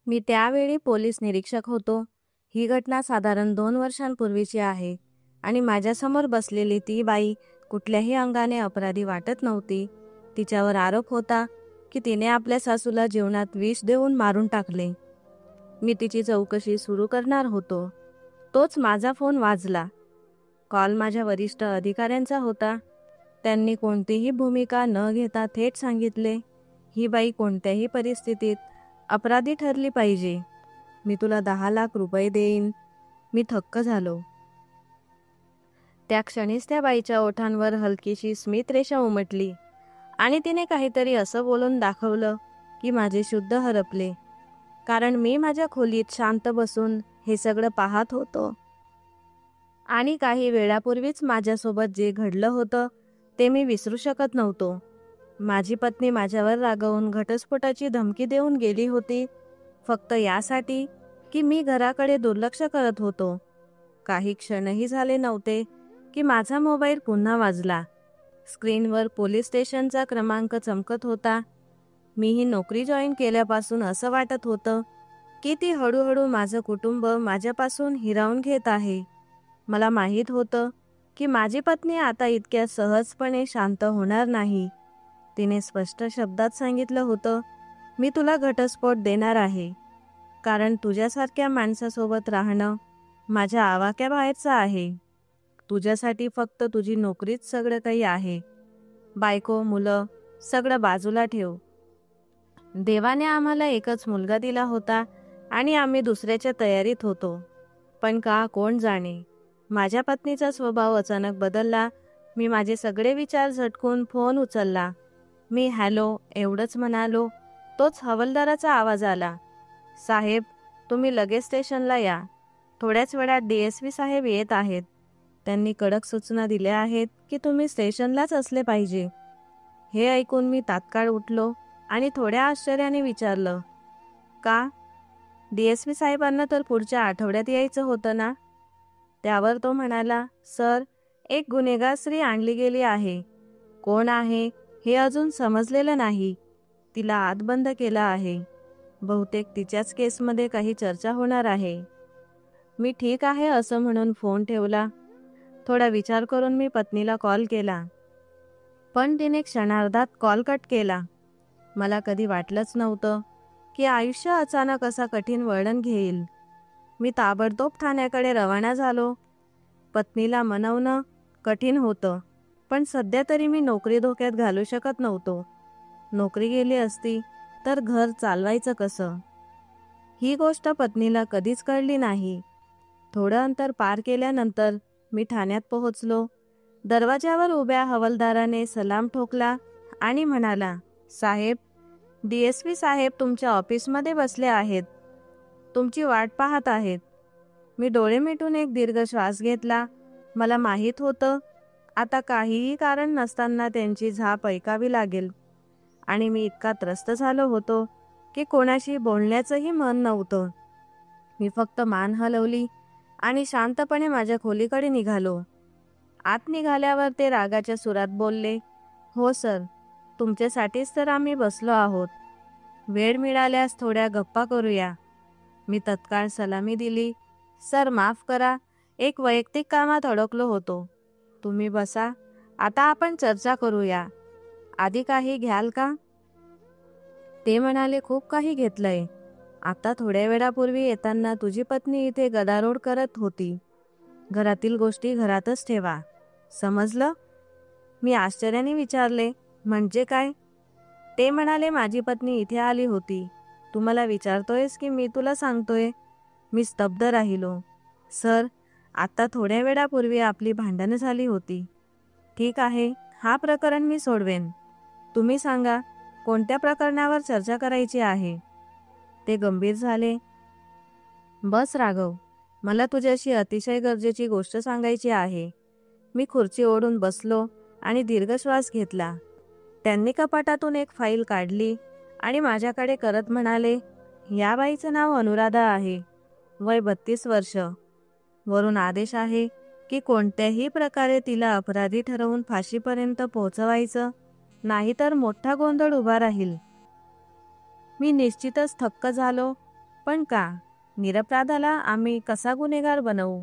मी त्यावेळी पोलीस निरीक्षक होतो. ही घटना साधारण 2 वर्षांपूर्वीची आहे आणि माझ्यासमोर बसलेली ती बाई कुठल्याही अंगाने अपराधी वाटत नव्हती. तिच्यावर आरोप होता की तिने आपल्या सासूला जीवनात विष देऊन मारून टाकले. मी तिची चौकशी सुरू करणार होतो. तोच माझा फोन वाजला. कॉल माझ्या वरिष्ठ अधिकाऱ्यांचा होता. त्यांनी कोणतीही भूमिका न घेता थेट सांगितले, ही बाई कोणत्याही परिस्थितीत अपराधी ठरली पाहिजे. मी तुला 10 लाख रुपये देईन. मी थक्क झालो. त्या क्षणीच त्या बाईच्या ओठांवर हलकीशी स्मितरेषा उमटली आणि तिने काहीतरी असं बोलून दाखवलं की माझे शुद्ध हरपले. कारण मी माझ्या खोलीत शांत बसून हे सगळं पाहत होतो आणि काही वेळापूर्वीच माझ्यासोबत जे घडलं होतं ते मी विसरू शकत नव्हतो. माझी पत्नी माझ्यावर रागावून घटस्फोटाची धमकी देऊन गेली होती, फक्त यासाठी की मी घराकडे दुर्लक्ष करत होतो. काही क्षणही झाले नव्हते की माझा मोबाईल पुन्हा वाजला. स्क्रीनवर पोलीस स्टेशनचा क्रमांक चमकत होता. मी ही नोकरी जॉईन केल्यापासून असं वाटत होतं की ती हळूहळू माझं कुटुंब माझ्यापासून हिरावून घेत आहे. मला माहीत होतं की माझी पत्नी आता इतक्या सहजपणे शांत होणार नाही. तिने स्पष्ट शब्दात सांगितलं होतं, मी तुला घटस्फोट देणार आहे, कारण तुझ्यासारख्या माणसासोबत राहणं माझ्या आवाक्याबाहेरचं आहे. तुझ्यासाठी फक्त तुझी नोकरीच सगळं काही आहे. बायको, मुलं सगळं बाजूला ठेव. देवाने आम्हाला एकच मुलगा दिला होता आणि आम्ही दुसऱ्याच्या तयारीत होतो. पण का कोण जाणे, माझ्या पत्नीचा स्वभाव अचानक बदलला. मी माझे सगळे विचार झटकून फोन उचलला. मी हॅलो एवढंच म्हणालो, तोच हवालदाराचा आवाज आला. साहेब, तुम्ही लगेच स्टेशनला या. थोड्याच वेळात DSP साहेब येत आहेत. त्यांनी कडक सूचना दिल्या आहेत की तुम्ही स्टेशनलाच असले पाहिजे. हे ऐकून मी तात्काळ उठलो आणि थोड्या आश्चर्याने विचारलं, का? DSP साहेबांना तर पुढच्या आठवड्यात यायचं होतं ना? त्यावर तो म्हणाला, सर, एक गुन्हेगार स्त्री आणली गेली आहे. कोण आहे हे अजून समजलेलं नाही. तिला आत बंद केलं आहे. बहुतेक तिच्याच केसमध्ये काही चर्चा होणार आहे. मी ठीक आहे असं म्हणून फोन ठेवला. थोडा विचार करून मी पत्नीला कॉल केला, पण तिने क्षणार्धात कॉल कट केला. मला कधी वाटलंच नव्हतं की आयुष्य अचानक असा कठीण वळण घेईल. मी ताबडतोब ठाण्याकडे रवाना झालो. पत्नीला मनवणं कठीण होतं, पण सध्या तरी मी नोकरी धोक्यात घालू शकत नव्हतो. नोकरी गेली असती तर घर चालवायचं कसं? ही गोष्ट पत्नीला कधीच कळली नाही. थोडं अंतर पार केल्यानंतर मी ठाण्यात पोहोचलो. दरवाजावर उभ्या हवालदाराने सलाम ठोकला आणि म्हणाला, साहेब, DSP साहेब तुमच्या ऑफिसमध्ये बसले आहेत. तुमची वाट पाहत आहेत. मी डोळे मिटून एक दीर्घ श्वास घेतला. मला माहीत होतं आता काहीही कारण नसताना त्यांची झाप ऐकावी लागेल आणि मी इतका त्रस्त झालो होतो की कोणाशी बोलण्याचंही मन नव्हतं. मी फक्त मान हलवली आणि शांतपणे माझ्या खोलीकडे निघालो. आत निघाल्यावर ते रागाच्या सुरात बोलले, हो सर, तुमच्यासाठीच तर आम्ही बसलो आहोत. वेळ मिळाल्यास थोड्या गप्पा करूया. मी तत्काळ सलामी दिली. सर माफ करा, एक वैयक्तिक कामात अडकलो होतो. तुम्ही बसा, आता आपण चर्चा करूया. आधी काही घ्याल का? ते म्हणाले, खूप काही घेतलंय. आता थोड्या वेळापूर्वी येताना तुझी पत्नी इथे गदारोळ करत होती. घरातील गोष्टी घरातच ठेवा, समजलं? मी आश्चर्याने विचारले, म्हणजे काय? ते म्हणाले, माझी पत्नी इथे आली होती. तू मला विचारतोयस की मी तुला सांगतोय? मी स्तब्ध राहिलो. सर, आता थोड्या वेळापूर्वी आपली भांडणं झाली होती. ठीक आहे, हा प्रकरण मी सोडवेन. तुम्ही सांगा, कोणत्या प्रकरणावर चर्चा करायची आहे? ते गंभीर झाले. बस राघव, मला तुझ्याशी अतिशय गरजेची गोष्ट सांगायची आहे. मी खुर्ची ओढून बसलो आणि दीर्घ श्वास घेतला. त्यांनी कपाटातून एक फाईल काढली आणि माझ्याकडे करत म्हणाले, या बाईचं नाव अनुराधा आहे. वय 32 वर्ष. वरून आदेश आहे की कोणत्याही प्रकारे तिला अपराधी ठरवून फाशीपर्यंत पोहोचवायचं, नाहीतर मोठा गोंधळ उभा राहील. मी निश्चितच थक्क झालो. पण का? निरपराधाला आम्ही कसा गुन्हेगार बनवू?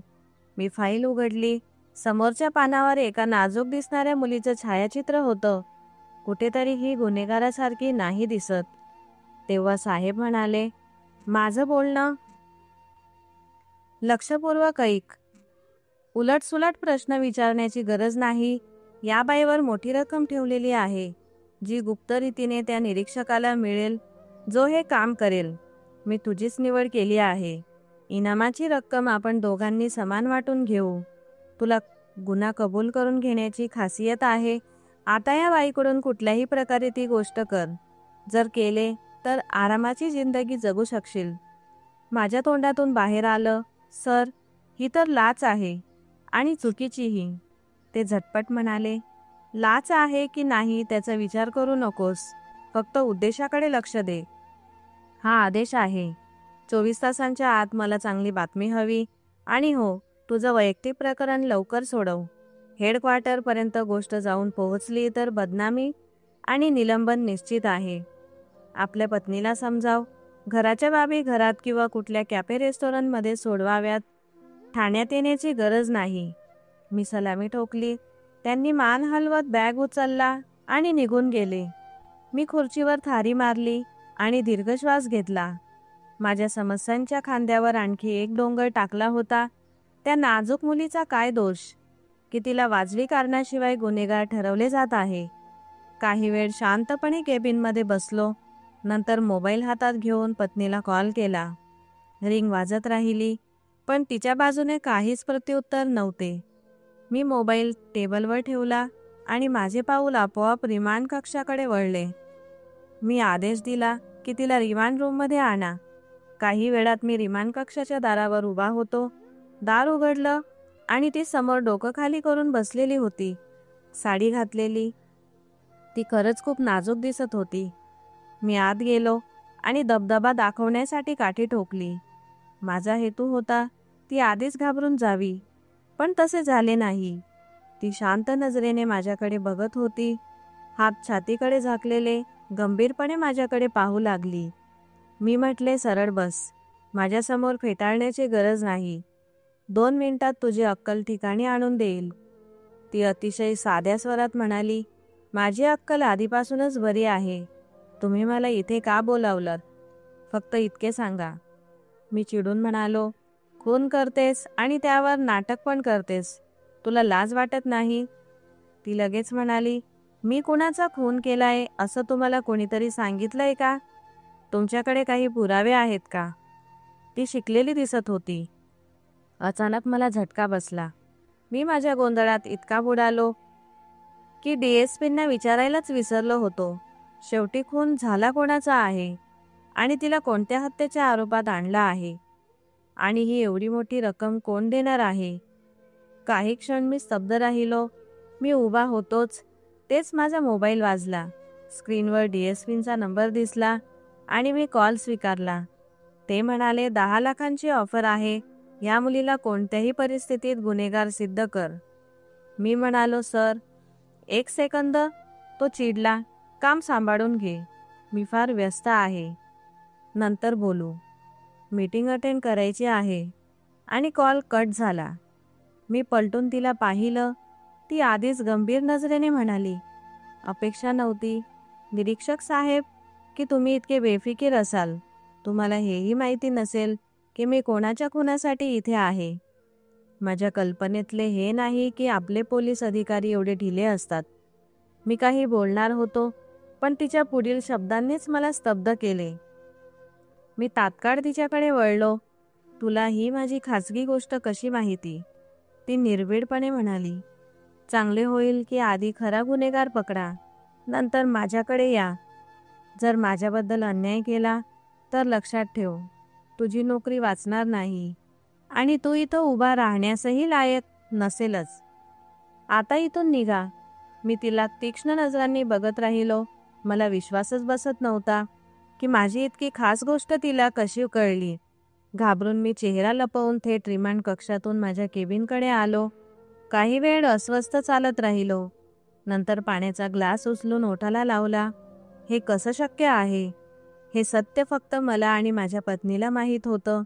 मी फाईल उघडली. समोरच्या पानावर एका नाजूक दिसणाऱ्या मुलीचं छायाचित्र होतं. कुठेतरी ही गुन्हेगारासारखी नाही दिसत. तेव्हा साहेब म्हणाले, माझं बोलणं लक्षपूर्वक ऐक. उलटसुलट प्रश्न विचारण्याची गरज नाही. या बाईवर मोठी रक्कम ठेवलेली आहे, जी गुप्त रीतीने त्या निरीक्षकाला मिळेल जो हे काम करेल. मी तुझीच निवड केली आहे. इनामाची रक्कम आपण दोघांनी समान वाटून घेऊ. तुला गुन्हा कबूल करून घेण्याची खासियत आहे. आता या बाईकडून कुठल्याही प्रकारे ती गोष्ट कर. जर केले तर आरामाची जिंदगी जगू शकशील. माझ्या तोंडातून बाहेर आलं, सर, ही तर लाच आहे आणि चुकीचीही. ते झटपट म्हणाले, लाच आहे की नाही त्याचा विचार करू नकोस. फक्त उद्देशाकडे लक्ष दे. हा आदेश आहे. 24 तासांच्या आत मला चांगली बातमी हवी. आणि हो, तुझं वैयक्तिक प्रकरण लवकर सोडव. हेडक्वार्टरपर्यंत गोष्ट जाऊन पोहोचली तर बदनामी आणि निलंबन निश्चित आहे. आपल्या पत्नीला समजाव. घराच्या बाबी घरात किंवा कुठल्या कॅफे रेस्टॉरंटमध्ये सोडवाव्यात. ठाण्यात येण्याची गरज नाही. मी सलामी ठोकली. त्यांनी मान हलवत बॅग उचलला आणि निघून गेले. मी खुर्चीवर थारी मारली आणि दीर्घ श्वास घेतला. माझ्या समस्यांच्या खांद्यावर आणखी एक डोंगर टाकला होता. त्या नाजूक मुलीचा काय दोष की तिला वाजवी कारणाशिवाय गुन्हेगार ठरवले जात आहे. काही वेळ शांतपणे केबिनमध्ये बसलो. नंतर मोबाईल हातात घेऊन पत्नीला कॉल केला. रिंग वाजत राहिली, पण तिच्या बाजूने काहीच प्रत्युत्तर नव्हते. मी मोबाईल टेबलवर ठेवला आणि माझे पाऊल आपोआप रिमांड कक्षाकडे वळले. मी आदेश दिला की तिला रिमांड रूममध्ये आणा. काही वेळात मी रिमांड कक्षाच्या दारावर उभा होतो. दार उघडलं आणि ती समोर डोकं खाली करून बसलेली होती. साडी घातलेली. ती खरंच खूप नाजूक दिसत होती. मी आत गेलो आणि दबदबा दाखवण्यासाठी काठी ठोकली. माझा हेतू होता ती आधीच घाबरून जावी, पण तसे झाले नाही. ती शांत नजरेने माझ्याकडे बघत होती. हात छातीकडे झाकलेले गंभीरपणे माझ्याकडे पाहू लागली. मी म्हटले, सरळ बस. माझ्यासमोर फेटाळण्याची गरज नाही. 2 मिनिटात तुझी अक्कल ठिकाणी आणून देईल. ती अतिशय साध्या स्वरात म्हणाली, माझी अक्कल आधीपासूनच बरी आहे. तुम्ही मला इथे का बोलावलं? फक्त इतके सांगा. मी चिडून म्हणालो, खून करतेस आणि त्यावर नाटक पण करतेस. तुला लाज वाटत नाही? ती लगेच म्हणाली, मी कुणाचा खून केलाय असं तुम्हाला कोणीतरी सांगितलंय का? तुमच्याकडे काही पुरावे आहेत का? ती शिकलेली दिसत होती. अचानक मला झटका बसला. मी माझ्या गोंधळात इतका बुडालो की DSPंना विचारायलाच विसरलो होतो. शेवटी खून झाला कोणाचा आहे आणि तिला कोणत्या हत्येच्या आरोपात आणला आहे आणि ही एवढी मोठी रक्कम कोण देणार आहे? काही क्षण मी स्तब्ध राहिलो. मी उभा होतोच तेच माझा मोबाईल वाजला. स्क्रीनवर DSPंचा नंबर दिसला आणि मी कॉल स्वीकारला. ते म्हणाले, 10 लाखांची ऑफर आहे. या मुलीला कोणत्याही परिस्थितीत गुन्हेगार सिद्ध कर. मी म्हणालो, सर, 1 सेकंद. तो चिडला, काम सांभाळून घे. मी फार व्यस्त आहे. नंतर बोलू. मीटिंग अटेंड करायची आहे. आणि कॉल कट झाला. मी पलटून तिला पाहिलं. ती आधीच गंभीर नजरेने म्हणाली, अपेक्षा नव्हती निरीक्षक साहेब की तुम्ही इतके बेफिकीर असाल. तुम्हाला हेही माहिती नसेल की मी कोणाच्या खुनासाठी इथे आहे. माझ्या कल्पनेतले हे नाही की आपले पोलीस अधिकारी एवढे ढिले असतात. मी काही बोलणार होतो, पण तिच्या पुढील शब्दांनीच मला स्तब्ध केले. मी तात्काळ तिच्याकडे वळलो. तुला ही माझी खाजगी गोष्ट कशी माहिती? ती निर्भीडपणे म्हणाली, चांगले होईल की आधी खरा गुन्हेगार पकडा, नंतर माझ्याकडे या. जर माझ्याबद्दल अन्याय केला तर लक्षात ठेव, तुझी नोकरी वाचणार नाही आणि तू इथं उभा राहण्यासही लायक नसेलच. आता इथून निघा. मी तिला तीक्ष्ण नजरांनी बघत राहिलो. मला विश्वासच बसत नव्हता की माझी इतकी खास गोष्ट तिला कशी कळली. घाबरून मी चेहरा लपवून थेट रिमांड कक्षातून माझ्या केबिनकडे आलो. काही वेळ अस्वस्थ चालत राहिलो. नंतर पाण्याचा ग्लास उचलून ओठाला लावला. हे कसं शक्य आहे? हे सत्य फक्त मला आणि माझ्या पत्नीला माहीत होतं.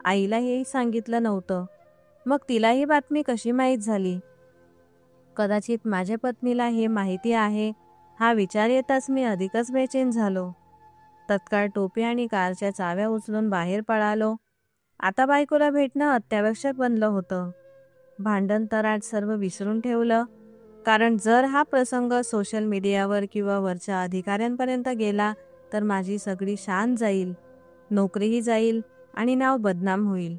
आईला हेही सांगितलं नव्हतं. मग तिला ही बातमी कशी माहीत झाली? कदाचित माझ्या पत्नीला हे माहिती आहे हा विचार येताच मी अधिकच बेचैन झालो. तत्काळ टोपी आणि कारच्या चाव्या उचलून बाहेर पळालो. आता बायकोला भेटणं अत्यावश्यक बनलं होतं. भांडण तराट सर्व विसरून ठेवलं, कारण जर हा प्रसंग सोशल मीडियावर किंवा वरच्या अधिकाऱ्यांपर्यंत गेला तर माझी सगळी शान जाईल, नोकरीही जाईल आणि नाव बदनाम होईल.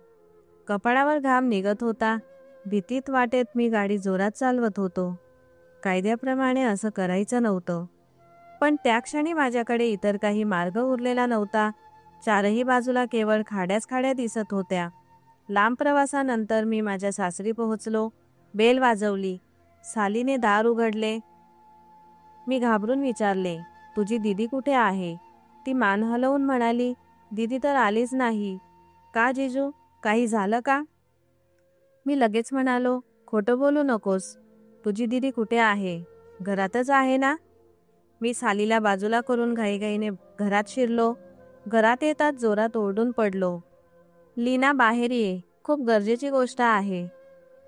कपाळावर घाम निघत होता. भीतीत वाटेत मी गाडी जोरात चालवत होतो. कायद्याप्रमाणे असं करायचं नव्हतं, पण त्या क्षणी माझ्याकडे इतर काही मार्ग उरलेला नव्हता. चारही बाजूला केवळ खाड्याच खाड्या दिसत होत्या. लांब प्रवासानंतर मी माझ्या सासरी पोहोचलो. बेल वाजवली. सालीने दार उघडले. मी घाबरून विचारले, तुझी दीदी कुठे आहे? ती मान हलवून म्हणाली, दीदी तर आलीच नाही. का जिजू, काही झालं का? मी लगेच म्हणालो, खोटं बोलू नकोस. तुझी दीदी कुठे आहे? घरातच आहे ना? मी सालीला बाजूला करून घाईघाईने घरात शिरलो. घरात येतात जोरात ओरडून पडलो, लीना बाहेर ये, खूप गरजेची गोष्ट आहे.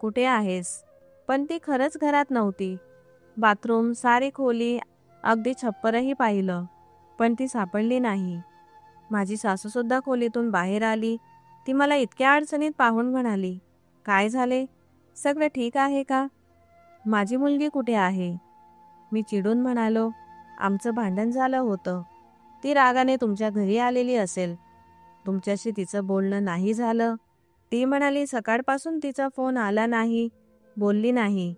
कुठे आहेस? पण ती खरंच घरात नव्हती. बाथरूम, सारी खोली, अगदी छप्परही पाहिलं, पण ती सापडली नाही. माझी सासूसुद्धा खोलीतून बाहेर आली. ती मला इतक्या अडचणीत पाहून म्हणाली, काय झाले? सगळं ठीक आहे का? माझी मुलगी कुठे आहे? मी चिडून म्हणालो, आमचं भांडण झालं होतं. ती रागाने तुमच्या घरी आलेली असेल. तुमच्याशी तिचं बोलणं नाही झालं. ती म्हणाली सकाळपासून तिचा फोन आला नाही, बोलली नाही.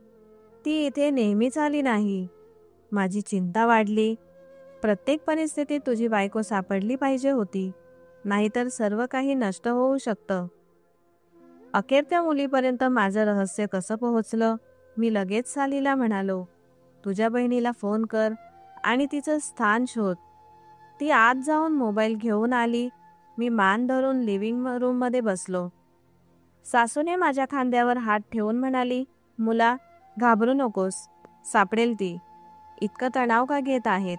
ती इथे नेहमीच आली नाही. माझी चिंता वाढली. प्रत्येक परिस्थितीत तुझी बायको सापडली पाहिजे होती, नाहीतर सर्व काही नष्ट होऊ शकतं. अखेर त्या मुलीपर्यंत माझं रहस्य कसं पोहोचलं? मी लगेच सालीला म्हणालो, तुझ्या बहिणीला फोन कर आणि तिचं स्थान शोध. ती आत जाऊन मोबाईल घेऊन आली. मी मान धरून लिव्हिंग रूममध्ये बसलो. सासूने माझ्या खांद्यावर हात ठेवून म्हणाली, मुला, घाबरू नकोस, सापडेल ती. इतकं तणाव का घेत आहेत?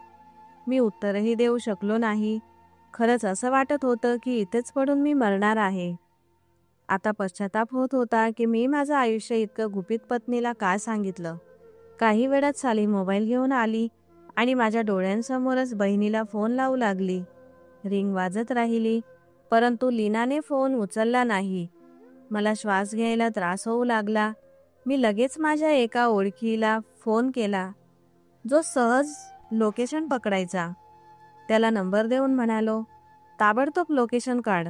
मी उत्तरही देऊ शकलो नाही. खरंच असं वाटत होतं की इथेच पडून मी मरणार आहे. आता पश्चाताप होत होता की मी माझं आयुष्य इतकं गुपित पत्नीला का सांगितलं. काही वेळात साली मोबाईल घेऊन आली आणि माझ्या डोळ्यांसमोरच बहिणीला फोन लावू लागली. रिंग वाजत राहिली, परंतु लीनाने फोन उचलला नाही. मला श्वास घ्यायला त्रास होऊ लागला. मी लगेच माझ्या एका ओळखीला फोन केला, जो सहज लोकेशन पकडायचा. त्याला नंबर देऊन म्हणालो, ताबडतोब लोकेशन काढ,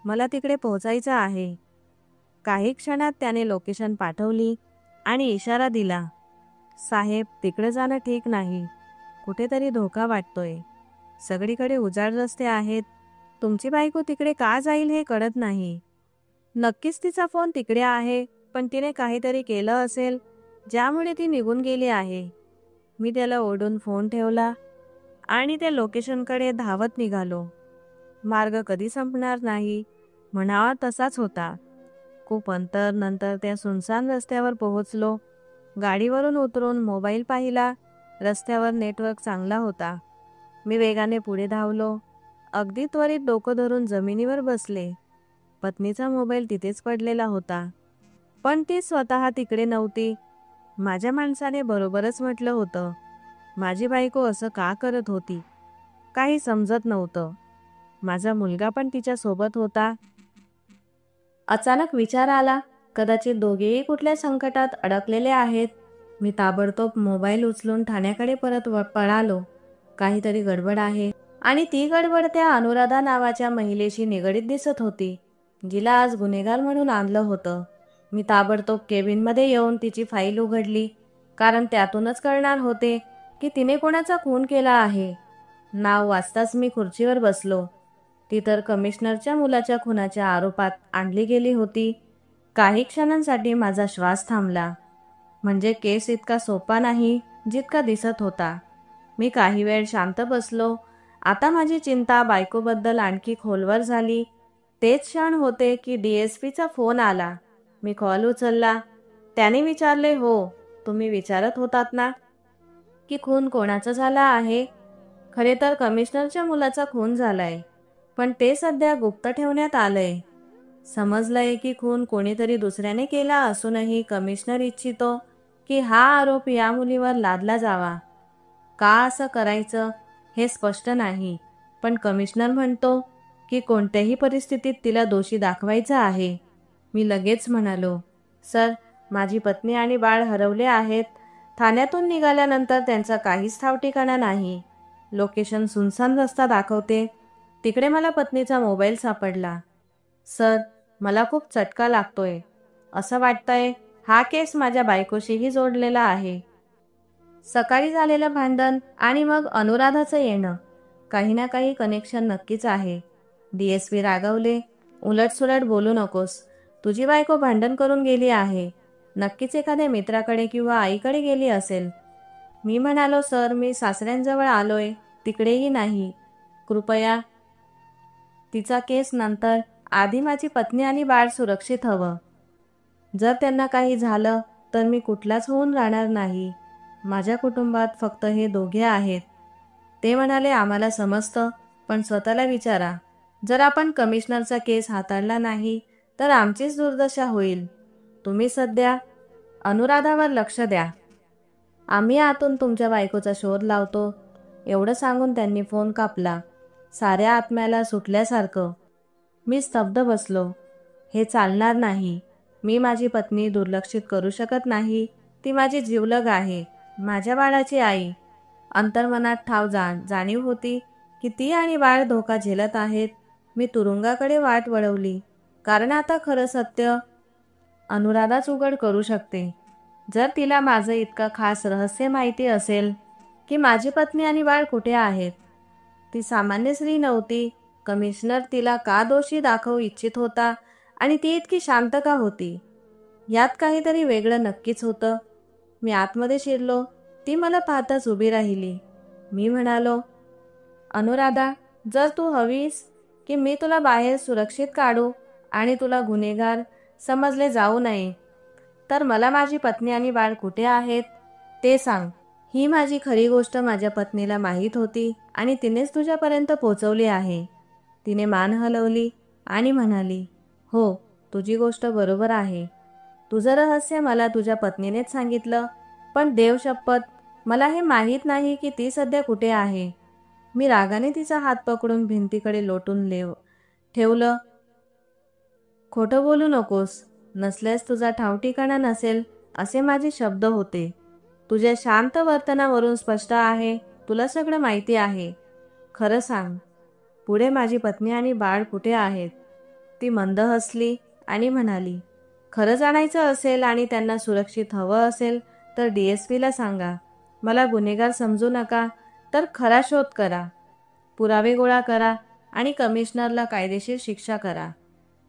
मला तिकडे पोहोचायचं आहे. काही क्षणात त्याने लोकेशन पाठवली आणि इशारा दिला, साहेब, तिकडे जाणं ठीक नाही. कुठेतरी धोका वाटतोय. सगळीकडे उजाड रस्ते आहेत. तुमची बायको तिकडे का जाईल हे कळत नाही. नक्कीच तिचा फोन तिकडे आहे, पण तिने काहीतरी केलं असेल ज्यामुळे ती निघून गेली आहे. मी त्याला ओरडून फोन ठेवला आणि त्या लोकेशनकडे धावत निघालो. मार्ग कधी संपणार नाही म्हणावा तसाच होता. खूप अंतर नंतर त्या सुनसान रस्त्यावर पोहोचलो. गाडीवरून उतरून मोबाईल पाहिला. रस्त्यावर नेटवर्क चांगला होता. मी वेगाने पुढे धावलो. अगदी त्वरित डोकं धरून जमिनीवर बसले. पत्नीचा मोबाईल तिथेच पडलेला होता, पण ती स्वतः तिकडे नव्हती. माझ्या माणसाने बरोबरच म्हटलं होतं. माझी बायको असं का करत होती? काही समजत नव्हतं. माझा मुलगा पण तिच्या सोबत होता. अचानक विचार आला, कदाचित दोघेही कुठल्या संकटात अडकलेले आहेत. मी ताबडतोब मोबाईल उचलून ठाण्याकडे परत पळालो. काहीतरी गडबड आहे आणि ती गडबड त्या अनुराधा नावाच्या महिलेशी निगडीत दिसत होती, जिला आज गुन्हेगार म्हणून आणलं होतं. मी ताबडतोब केबिनमध्ये येऊन तिची फाईल उघडली, कारण त्यातूनच कळणार होते की तिने कोणाचा खून केला आहे. नाव वाचताच मी खुर्चीवर बसलो. ती तर कमिशनरच्या मुलाच्या खुनाच्या आरोपात आणली गेली होती. काही क्षणांसाठी माझा श्वास थांबला. म्हणजे केस इतका सोपा नाही जितका दिसत होता. मी काही वेळ शांत बसलो. आता माझी चिंता बायकोबद्दल आणखी खोलवर झाली. तेच क्षण होते की DSPचा फोन आला. मी कॉल उचलला. त्याने विचारले, हो, तुम्ही विचारत होतात ना की खून कोणाचा झाला आहे? खरे तर कमिशनरच्या मुलाचा खून झालाय, पण ते सध्या गुप्त ठेवण्यात आलंय. समजलंय की खून कोणीतरी दुसऱ्याने केला असूनही कमिशनर इच्छितो की हा आरोप या मुलीवर लादला जावा. का असं करायचं हे स्पष्ट नाही, पण कमिशनर म्हणतो की कोणत्याही परिस्थितीत तिला दोषी दाखवायचं आहे. मी लगेच म्हणालो, सर, माझी पत्नी आणि बाळ हरवले आहेत. ठाण्यातून निघाल्यानंतर त्यांचा काहीच ठावठिकाणा नाही. लोकेशन सुनसान रस्ता दाखवते. तिकडे मला पत्नीचा मोबाईल सापडला. सर, मला खूप चटका लागतोय. असं वाटतंय हा केस माझ्या बायकोशीही जोडलेला आहे. सकाळी झालेलं भांडण आणि मग अनुराधाचं येणं, काही ना काही कनेक्शन नक्कीच आहे. DSP रागवले. उलटसुलट बोलू नकोस. तुझी बायको भांडण करून गेली आहे. नक्कीच एखाद्या मित्राकडे किंवा आईकडे गेली असेल. मी म्हणालो, सर, मी सासऱ्यांजवळ आलोय, तिकडेही नाही. कृपया. तिचा केस नंतर, आधी माझी पत्नी आणि बाळ सुरक्षित हवं. जर त्यांना काही झालं तर मी कुठलाच होऊन राहणार नाही. माझ्या कुटुंबात फक्त हे दोघे आहेत. ते म्हणाले, आम्हाला समजतं, पण स्वतःला विचारा, जर आपण कमिशनरचा केस हाताळला नाही तर आमचीच दुर्दशा होईल. तुम्ही सध्या अनुराधावर लक्ष द्या. आम्ही आतून तुमच्या बायकोचा शोध लावतो. एवढं सांगून त्यांनी फोन कापला. साऱ्या आत्म्याला सुटल्यासारखं. मी स्तब्ध बसलो. हे चालणार नाही. मी माझी पत्नी दुर्लक्षित करू शकत नाही. ती माझी जिवलग आहे, माझ्या बाळाची आई. अंतर्मनात जाणीव होती की ती आणि बाळ धोका झेलत आहेत. मी तुरुंगाकडे वाट वळवली, कारण आता खरं सत्य अनुराधाच उघड करू शकते. जर तिला माझं इतकं खास रहस्य माहिती असेल की माझी पत्नी आणि बाळ कुठे आहेत. ती सामान्य स्त्री नव्हती. कमिशनर तिला का दोषी दाखवू इच्छित होता आणि ती इतकी शांत का होती? यात काहीतरी वेगळं नक्कीच होतं. मी आतमध्ये शिरलो. ती मला पाहताच उभी राहिली. मी म्हणालो, अनुराधा, जर तू हवीस की मी तुला बाहेर सुरक्षित काढू आणि तुला गुन्हेगार समजले जाऊ नये, तर मला माझी पत्नी आणि बाळ कुठे आहेत ते सांग. ही माझी खरी गोष्ट माझ्या पत्नीला माहीत होती आणि तिनेच तुझ्यापर्यंत पोचवली आहे. तिने मान हलवली आणि म्हणाली, हो, तुझी गोष्ट बरोबर आहे. तुझं रहस्य मला तुझ्या पत्नीनेच सांगितलं, पण देव शपथ, मला हे माहीत नाही की ती सध्या कुठे आहे. मी रागाने तिचा हात पकडून भिंतीकडे लोटून ठेवलं. खोटं बोलू नकोस. नसल्यास तुझा ठावठिकाणा नसेल असे माझे शब्द होते. तुझ्या शांत वर्तनावरून स्पष्ट आहे तुला सगळं माहिती आहे. खरं सांग, पुढे माझी पत्नी आणि बाळ कुठे आहेत? ती मंद हसली आणि म्हणाली, खरं जाणायचं असेल आणि त्यांना सुरक्षित हवं असेल तर DSPला सांगा. मला गुन्हेगार समजू नका, तर खरा शोध करा, पुरावे गोळा करा आणि कमिशनरला कायदेशीर शिक्षा करा,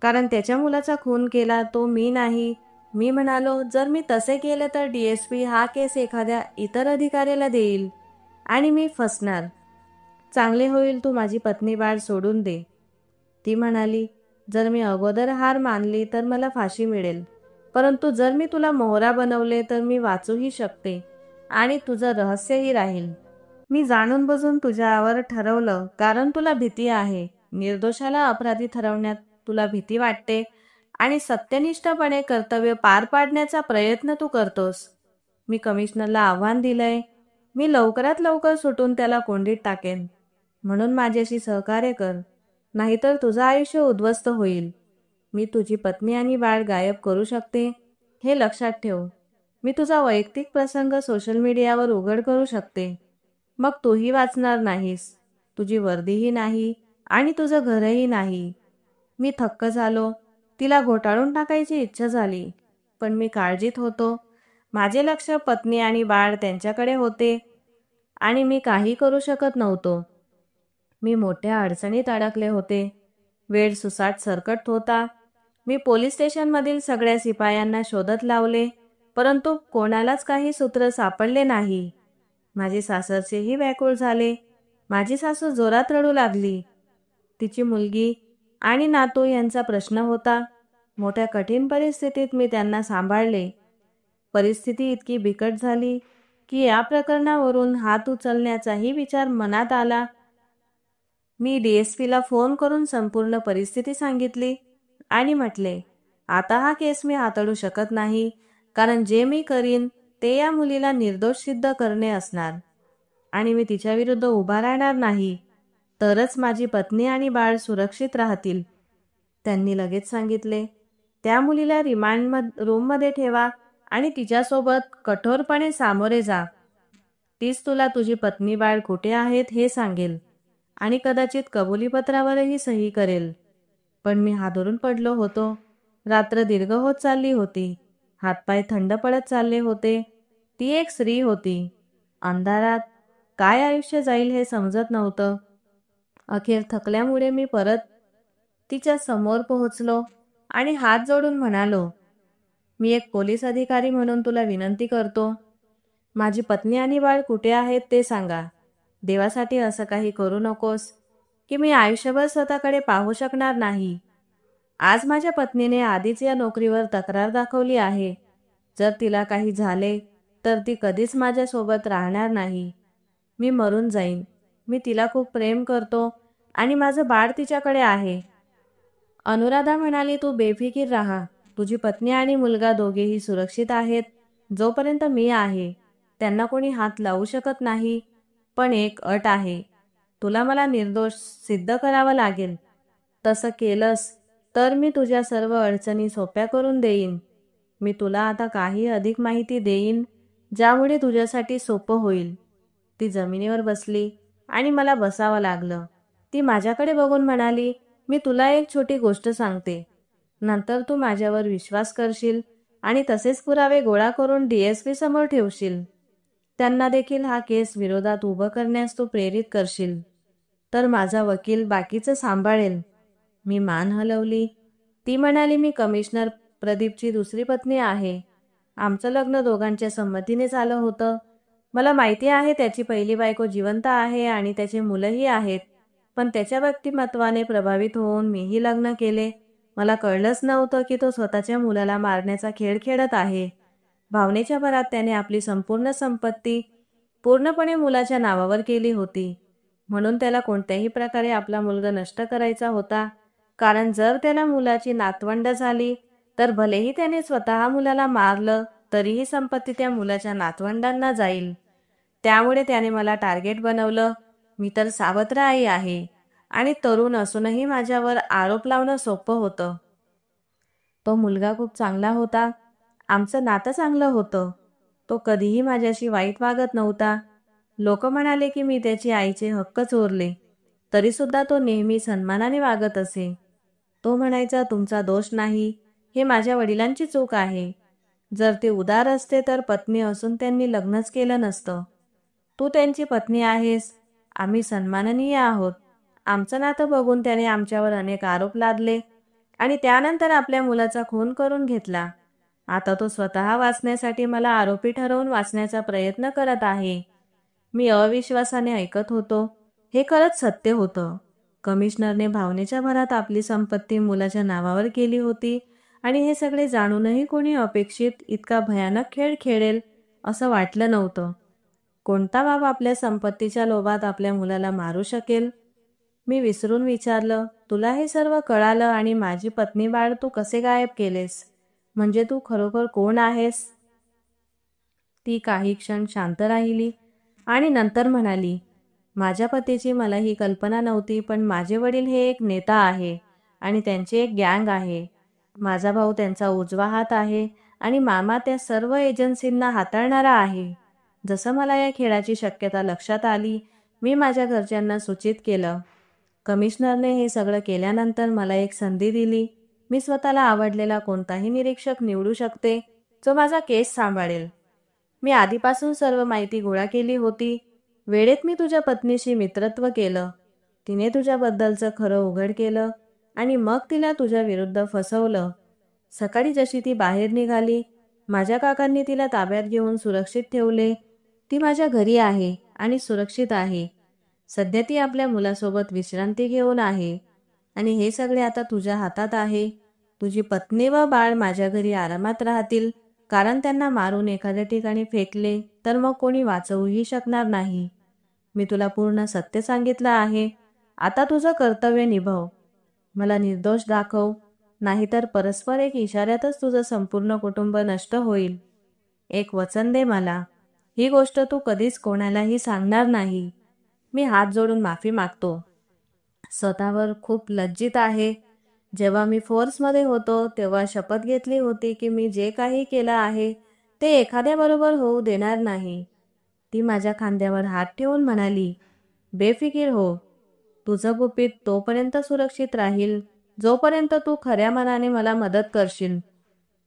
कारण त्याच्या मुलाचा खून केला तो मी नाही. मी म्हणालो, जर मी तसे केले तर DSP हा केस एखाद्या इतर अधिकाऱ्याला देईल आणि मी फसणार. चांगले होईल तू माझी पत्नी बाळ सोडून दे. ती म्हणाली, जर मी अगोदर हार मानली तर मला फाशी मिळेल, परंतु जर मी तुला मोहरा बनवले तर मी वाचूही शकते आणि तुझं रहस्यही राहील. मी जाणून बुजून तुझ्यावर ठरवलं कारण तुला भीती आहे. निर्दोषाला अपराधी ठरवण्यात तुला भीती वाटते आणि सत्यनिष्ठपणे कर्तव्य पार पाडण्याचा प्रयत्न तू करतोस. मी कमिशनरला आव्हान दिलंय. मी लवकरात लवकर सुटून त्याला कोंडीत टाकेन. म्हणून माझ्याशी सहकार्य कर, नाहीतर तुझं आयुष्य उद्ध्वस्त होईल. मी तुझी पत्नी आणि बाळ गायब करू शकते, हे लक्षात ठेव. मी तुझा वैयक्तिक प्रसंग सोशल मीडियावर उघड करू शकते. मग तूही वाचणार नाहीस, तुझी वर्दीही नाही आणि तुझं घरही नाही. मी थक्क झालो. तिला घोटाळून टाकायची इच्छा झाली, पण मी काळजीत होतो. माझे लक्ष पत्नी आणि बाळ त्यांच्याकडे होते आणि मी काही करू शकत नव्हतो. मी मोठ्या अडचणीत अडकले होते. वेळ सुसाट सरकत होता. मी पोलीस स्टेशनमधील सगळ्या शिपायांना शोधत लावले, परंतु कोणालाच काही सूत्र सापडले नाही. माझे सासरचेही व्याकुळ झाले. माझी सासू जोरात रडू लागली. तिची मुलगी आणि नातू यांचा प्रश्न होता. मोठ्या कठीण परिस्थितीत मी त्यांना सांभाळले. परिस्थिती इतकी बिकट झाली की या प्रकरणावरून हात उचलण्याचाही विचार मनात आला. मी DSPला फोन करून संपूर्ण परिस्थिती सांगितली आणि म्हटले, आता हा केस मी हाताळू शकत नाही, कारण जे मी करीन ते या मुलीला निर्दोष सिद्ध करणे असणार आणि मी तिच्याविरुद्ध उभा राहणार नाही, तरच माझी पत्नी आणि बाळ सुरक्षित राहतील. त्यांनी लगेच सांगितले, त्या मुलीला रिमांड रूममध्ये ठेवा आणि तिच्यासोबत कठोरपणे सामोरे जा. तीच तुला तुझी पत्नी बाळ कुठे आहेत हे सांगेल आणि कदाचित कबुलीपत्रावरही सही करेल. पण मी हादरून पडलो होतो. रात्र दीर्घ होत चालली होती. हातपाय थंड पडत चालले होते. ती एक स्त्री होती. अंधारात काय आयुष्य जाईल हे समजत नव्हतं. अखेर थकल्यामुळे मी परत तिच्या समोर पोहोचलो आणि हात जोडून म्हणालो, मी एक पोलीस अधिकारी म्हणून तुला विनंती करतो. माझी पत्नी आणि बाळ कुठे आहेत ते सांगा. देवासाठी असं काही करू नकोस की मी आयुष्यभर स्वतःकडे पाहू शकणार नाही. आज माझ्या पत्नीने आधीच या नोकरीवर तक्रार दाखवली आहे. जर तिला काही झाले तर ती कधीच माझ्यासोबत राहणार नाही. मी मरून जाईन. मी तिला खूप प्रेम करतो आणि माझं बाळ तिच्याकडे आहे. अनुराधा म्हणाली, तू बेफिकीर राहा. तुझी पत्नी आणि मुलगा दोघेही सुरक्षित आहेत. जोपर्यंत मी आहे त्यांना कोणी हात लावू शकत नाही. पण एक अट आहे, तुला मला निर्दोष सिद्ध करावं लागेल. तसं केलंस तर मी तुझ्या सर्व अडचणी सोप्या करून देईन. मी तुला आता काही अधिक माहिती देईन ज्यामुळे तुझ्यासाठी सोपं होईल. ती जमिनीवर बसली आणि मला बसावं लागलं. ती माझ्याकडे बघून म्हणाली, मी तुला एक छोटी गोष्ट सांगते. नंतर तू माझ्यावर विश्वास करशील आणि तसेच पुरावे गोळा करून DSP समोर ठेवशील. त्यांना देखील हा केस विरोधात उभं करण्यास तू प्रेरित करशील. तर माझा वकील बाकीचं सांभाळेल. मी मान हलवली. ती म्हणाली, मी कमिशनर प्रदीपची दुसरी पत्नी आहे. आमचं लग्न दोघांच्या संमतीने झालं होतं. मला माहिती आहे त्याची पहिली बायको जिवंत आहे आणि त्याची मुलंही आहेत. पण त्याच्या व्यक्तिमत्वाने प्रभावित होऊन मीही लग्न केले. मला कळलंच नव्हतं की तो स्वतःच्या मुलाला मारण्याचा खेळ खेळत आहे. भावनेच्या भरात त्याने आपली संपूर्ण संपत्ती पूर्णपणे मुलाच्या नावावर केली होती. म्हणून त्याला कोणत्याही प्रकारे आपला मुलगा नष्ट करायचा होता. कारण जर त्याला मुलाची नातवंड झाली तर भलेही त्याने स्वतः मुलाला मारलं तरीही संपत्ती त्या मुलाच्या नातवंडांना जाईल. त्यामुळे त्याने मला टार्गेट बनवलं. मी तर सावत्र आई आहे आणि तरुण असूनही माझ्यावर आरोप लावणं सोपं होतं. तो मुलगा खूप चांगला होता. आमचं नातं चांगलं होतं. तो कधीही माझ्याशी वाईट वागत नव्हता. लोक म्हणाले की मी त्याची आईचे हक्क चोरले, तरीसुद्धा तो नेहमी सन्मानाने वागत असे. तो म्हणायचा, तुमचा दोष नाही, हे माझ्या वडिलांची चूक आहे. जर ते उदार असते तर पत्नी असून त्यांनी लग्नच केलं नसतं. तू त्यांची पत्नी आहेस. आम्ही सन्माननीय आहोत. आमचं नातं बघून त्याने आमच्यावर अनेक आरोप लादले आणि त्यानंतर आपल्या मुलाचा खून करून घेतला. आता तो स्वतः वाचण्यासाठी मला आरोपी ठरवून वाचण्याचा प्रयत्न करत आहे. मी अविश्वासाने ऐकत होतो. हे खरंच सत्य होतं. कमिशनरने भावनेच्या भरात आपली संपत्ती मुलाच्या नावावर केली होती आणि हे सगळे जाणूनही कोणी अपेक्षित इतका भयानक खेळ खेळेल असं वाटलं नव्हतं. कोणता बाप आपल्या संपत्तीच्या लोभात आपल्या मुलाला मारू शकेल? मी विसरून विचारलं, तुला हे सर्व कळालं आणि माझी पत्नी बाळ तू कसे गायब केलेस? म्हणजे तू खरोखर कोण आहेस? ती काही क्षण शांत राहिली आणि नंतर म्हणाली, माझ्या पतीची मला ही कल्पना नव्हती, पण माझे वडील हे एक नेता आहे आणि त्यांची एक गँग आहे. माझा भाऊ त्यांचा उजवा हात आहे आणि मामा त्या सर्व एजन्सींना हाताळणारा आहे. जसं मला या खेळाची शक्यता लक्षात आली, मी माझ्या घरच्यांना सूचित केलं. कमिशनरने हे सगळं केल्यानंतर मला एक संधी दिली. मी स्वतःला आवडलेला कोणताही निरीक्षक निवडू शकते जो माझा केस सांभाळेल. मी आधीपासून सर्व माहिती गोळा केली होती. वेळेत मी तुझ्या पत्नीशी मित्रत्व केलं. तिने तुझ्याबद्दलचं खरं उघड केलं आणि मग तिला तुझ्या विरुद्ध फसवलं. सकाळी जशी ती बाहेर निघाली, माझ्या काकांनी तिला ताब्यात घेऊन सुरक्षित ठेवले. ती माझ्या घरी आहे आणि सुरक्षित आहे. सध्या ती आपल्या मुलासोबत विश्रांती घेऊन आहे आणि हे सगळे आता तुझ्या हातात आहे. तुझी पत्नी व बाळ माझ्या घरी आरामात राहतील, कारण त्यांना मारून एखाद्या ठिकाणी फेकले तर मग कोणी वाचवूही शकणार नाही. मी तुला पूर्ण सत्य सांगितलं आहे. आता तुझं कर्तव्य निभव. मला निर्दोष दाखव, नाहीतर परस्पर एक इशाऱ्यातच तुझं संपूर्ण कुटुंब नष्ट होईल. एक वचन दे मला. ही गोष्ट तू कधीच कोणालाही सांगणार नाही. मी हात जोडून माफी मागतो. स्वतःवर खूप लज्जित आहे. जेव्हा मी फोर्समध्ये होतो तेव्हा शपथ घेतली होती की मी जे काही केलं आहे ते एखाद्याबरोबर होऊ देणार नाही. ती माझ्या खांद्यावर हात ठेवून म्हणाली, बेफिकीर हो. तुझं गुपित तोपर्यंत सुरक्षित राहील जोपर्यंत तू खऱ्या मनाने मला मदत करशील.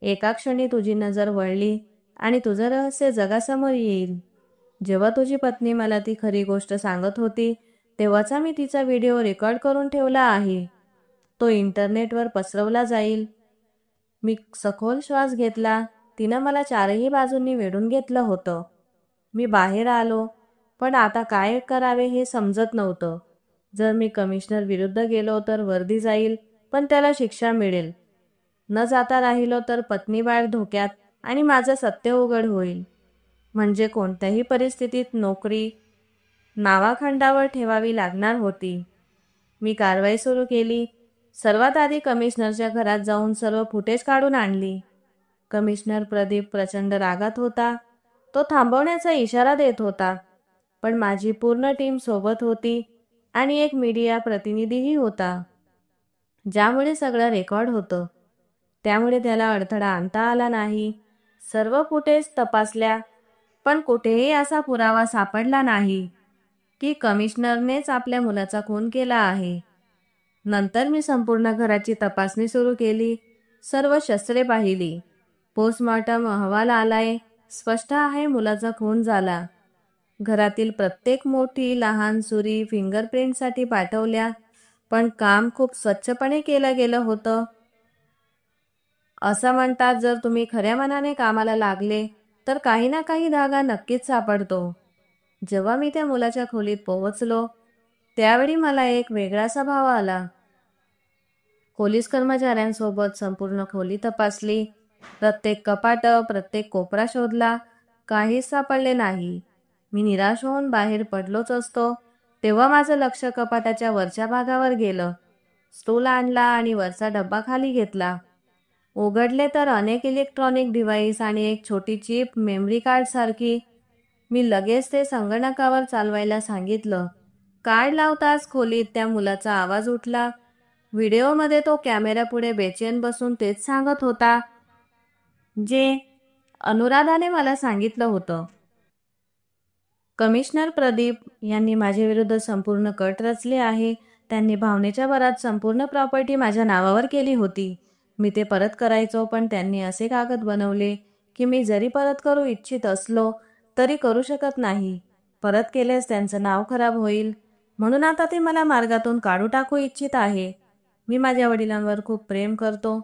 एका क्षणी तुझी नजर वळली आणि तुझं रहस्य जगासमोर येईल. जेव्हा तुझी पत्नी मला ती खरी गोष्ट सांगत होती तेव्हाचा मी तिचा व्हिडिओ रेकॉर्ड करून ठेवला आहे. तो इंटरनेटवर पसरवला जाईल. मी सखोल श्वास घेतला. तिनं मला चारही बाजूंनी वेढून घेतलं होतं. मी बाहेर आलो, पण आता काय करावे हे समजत नव्हतं. जर मी कमिशनर विरुद्ध गेलो तर वर्दी जाईल, पण त्याला शिक्षा मिळेल. न जाता राहिलो तर पत्नी बाळ धोक्यात आणि माझं सत्य उघड होईल. म्हणजे कोणत्याही परिस्थितीत नोकरी नावाखंडावर ठेवावी लागणार होती. मी कारवाई सुरू केली. सर्वात आधी कमिशनरच्या घरात जाऊन सर्व फुटेज काढून आणली. कमिशनर प्रदीप प्रचंड रागात होता. तो थांबवण्याचा इशारा देत होता, पण माझी पूर्ण टीम सोबत होती आणि एक मीडिया प्रतिनिधीही होता, ज्यामुळे सगळं रेकॉर्ड होतं. त्यामुळे त्याला अडथळा आणता आला नाही. सर्व फुटेज तपासल्या, पण कुठेही असा पुरावा सापडला नाही की कमिशनरनेच आपल्या मुलाचा खून केला आहे. नंतर मी संपूर्ण घराची तपासणी सुरू केली. सर्व शस्त्रे पाहिली. पोस्टमॉर्टम अहवाल आलाय. स्पष्ट आहे मुलाचा खून झाला. घरातील प्रत्येक मोठी लहान सुरी फिंगरप्रिंटसाठी पाठवल्या, पण काम खूप स्वच्छपणे केलं गेलं होतं. असं म्हणतात, जर तुम्ही खऱ्या मनाने कामाला लागले तर काही ना काही धागा नक्कीच सापडतो. जेव्हा मी त्या मुलाच्या खोलीत पोहोचलो त्यावेळी मला एक वेगळासा भाव आला. पोलीस कर्मचाऱ्यांसोबत संपूर्ण खोली तपासली. प्रत्येक कपाट, प्रत्येक कोपरा शोधला. काहीच सापडले नाही. मी निराश होऊन बाहेर पडलोच असतो तेव्हा माझं लक्ष कपाटाच्या वरच्या भागावर गेलं. स्टूल आणला आणि वरचा डब्बा खाली घेतला. उघडले तर अनेक इलेक्ट्रॉनिक डिव्हाइस आणि एक छोटी चिप मेमरी कार्ड सारखी. मी लगेच ते संगणकावर चालवायला सांगितलं. कार्ड लावताच खोलीत त्या मुलाचा आवाज उठला. व्हिडिओमध्ये तो कॅमेऱ्यापुढे बेचैन बसून तेच सांगत होता जे अनुराधाने मला सांगितलं होतं. कमिशनर प्रदीप यांनी माझ्याविरुद्ध संपूर्ण कट रचले आहे. त्यांनी भावनेच्या भरात संपूर्ण प्रॉपर्टी माझ्या नावावर केली होती. मी ते परत करायचो, पण त्यांनी असे कागद बनवले की मी जरी परत करू इच्छित असलो तरी करू शकत नाही. परत केल्यास त्यांचं नाव खराब होईल. म्हणून आता ते मला मार्गातून काढू टाकू इच्छित आहे. मी माझ्या वडिलांवर खूप प्रेम करतो,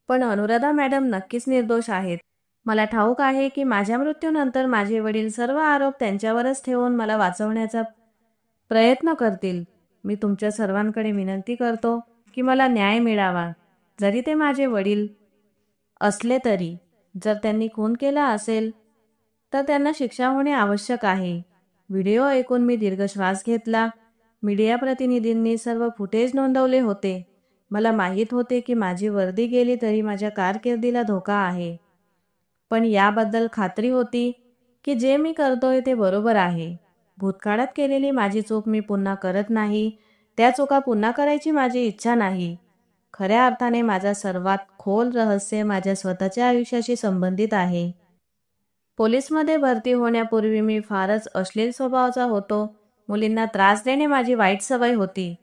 पण अनुराधा मॅडम नक्कीच निर्दोष आहेत. मला ठाऊक आहे की माझ्या मृत्यूनंतर माझे वडील सर्व आरोप त्यांच्यावरच ठेवून मला वाचवण्याचा प्रयत्न करतील. मी तुमच्या सर्वांकडे विनंती करतो की मला न्याय मिळावा, जरी ते माझे वडील असले तरी. जर त्यांनी खून केला असेल तर त्यांना शिक्षा होणे आवश्यक आहे. व्हिडिओ ऐकून मी दीर्घ श्वास घेतला. मीडिया प्रतिनिधींनी सर्व फुटेज नोंदवले होते. मला माहीत होते की माझी वर्दी गेली तरी माझ्या कारकिर्दीला धोका आहे, पण याबद्दल खात्री होती की जे मी करतोय ते बरोबर आहे. भूतकाळात केलेली माझी चूक मी पुन्हा करत नाही. त्या चुका पुन्हा करायची माझी इच्छा नाही. खऱ्या अर्थाने माझा सर्वात खोल रहस्य माझ्या स्वतःच्या आयुष्याशी संबंधित आहे. पोलीसमध्ये भरती होण्यापूर्वी मी फारच अश्लील स्वभावाचा होतो. मुलींना त्रास देणे माझी वाईट सवय होती.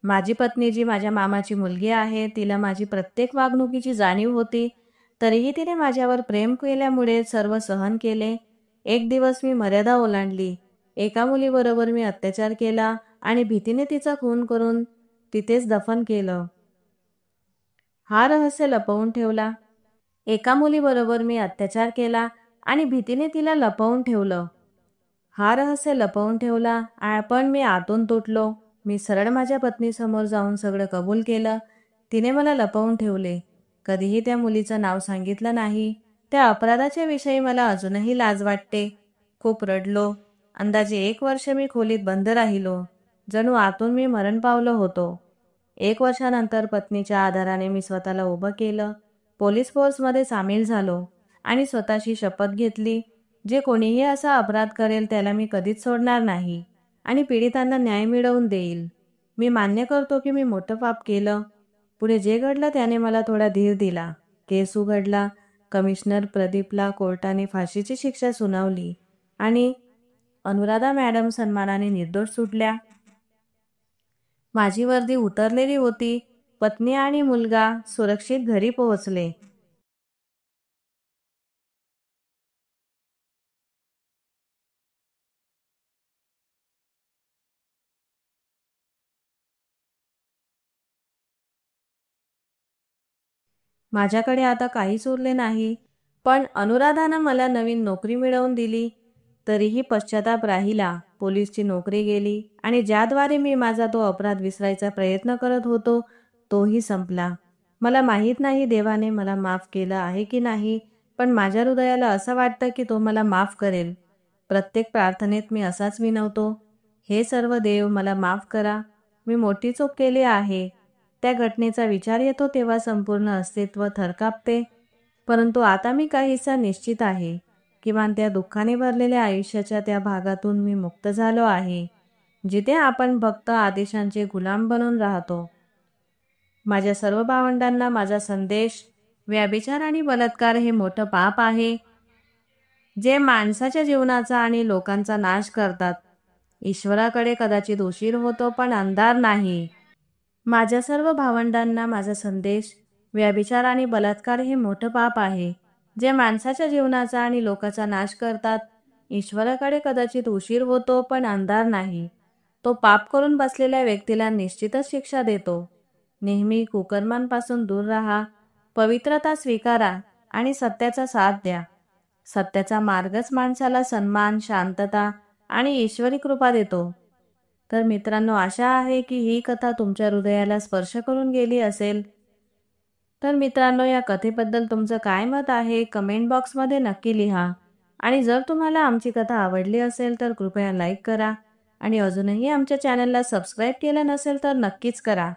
माझी पत्नी, जी माझ्या मामाची मुलगी आहे, तिला माझी प्रत्येक वागणुकीची जाणीव होती. तरीही तिने माझ्यावर प्रेम केल्यामुळे सर्व सहन केले. एक दिवस मी मर्यादा ओलांडली. एका मुलीबरोबर मी अत्याचार केला आणि भीतीने तिचा खून करून तिथेच दफन केलं. हा रहस्य लपवून ठेवला. एका मुलीबरोबर मी अत्याचार केला आणि भीतीने तिला लपवून ठेवलं. हा रहस्य लपवून ठेवला, पण मी आतून तुटलो. मी सरळ माझ्या पत्नीसमोर जाऊन सगळं कबूल केलं. तिने मला लपवून ठेवले. कधीही त्या मुलीचं नाव सांगितलं नाही. त्या अपराधाच्या विषयी मला अजूनही लाज वाटते. खूप रडलो. अंदाजे 1 वर्ष मी खोलीत बंद राहिलो. जणू आतून मी मरण पावलो होतो. 1 वर्षानंतर पत्नीच्या आधाराने मी स्वतःला उभं केलं. पोलीस फोर्समध्ये सामील झालो आणि स्वतःशी शपथ घेतली, जे कोणीही असा अपराध करेल त्याला मी कधीच सोडणार नाही आणि पीडितांना न्याय मिळवून देईल. मी मान्य करतो की मी मोठं पाप केलं. पुढे जे घडलं त्याने मला थोडा धीर दिला. केस उघडला. कमिशनर प्रदीपला कोर्टाने फाशीची शिक्षा सुनावली आणि अनुराधा मॅडम सन्मानाने निर्दोष सुटल्या. माझी वर्दी उतरलेली होती. पत्नी आणि मुलगा सुरक्षित घरी पोहोचले. माझ्याकडे आता काहीच उरले नाही. पण अनुराधानं मला नवीन नोकरी मिळवून दिली. तरीही पश्चाताप राहिला. पोलीसची नोकरी गेली आणि ज्याद्वारे मी माझा तो अपराध विसरायचा प्रयत्न करत होतो तोही संपला. मला माहीत नाही देवाने मला माफ केलं आहे की नाही, पण माझ्या हृदयाला असं वाटतं की तो मला माफ करेल. प्रत्येक प्रार्थनेत मी असाच विनवतो, हे सर्व देव मला माफ करा. मी मोठी चूक केली आहे. त्या घटनेचा विचार येतो तेव्हा संपूर्ण अस्तित्व थरकापते. परंतु आता मी काहीसा निश्चित आहे. किमान त्या दुःखाने भरलेल्या आयुष्याच्या त्या भागातून मी मुक्त झालो आहे, जिथे आपण फक्त आदेशांचे गुलाम बनून राहतो. माझ्या सर्व भावंडांना माझा संदेश: व्यभिचार आणि बलात्कार हे मोठं पाप आहे, जे माणसाच्या जीवनाचा आणि लोकांचा नाश करतात. ईश्वराकडे कदाचित उशीर होतो, पण अंधार नाही. माझ्या सर्व भावंडांना माझा संदेश: व्यभिचार आणि बलात्कार हे मोठं पाप आहे, जे माणसाच्या जीवनाचा आणि लोकांचा नाश करतात. ईश्वराकडे कदाचित उशीर होतो, पण अंधार नाही. तो पाप करून बसलेल्या व्यक्तीला निश्चितच शिक्षा देतो. नेहमी कुकर्मांपासून दूर राहा, पवित्रता स्वीकारा आणि सत्याचा साथ द्या. सत्याचा मार्गच माणसाला सन्मान, शांतता आणि ईश्वरी कृपा देतो. तर मित्रांनो, आशा आहे की ही कथा तुमच्या हृदयाला स्पर्श करून गेली असेल. तर मित्रांनो, या कथेबद्दल तुमचं काय मत आहे कमेंट बॉक्समध्ये नक्की लिहा. आणि जर तुम्हाला आमची कथा आवडली असेल तर कृपया लाईक करा आणि अजूनही आमच्या चॅनलला सबस्क्राईब केलं नसेल तर नक्कीच करा.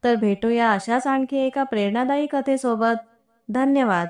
तर भेटूया अशाच आणखी एका प्रेरणादायी कथेसोबत. धन्यवाद.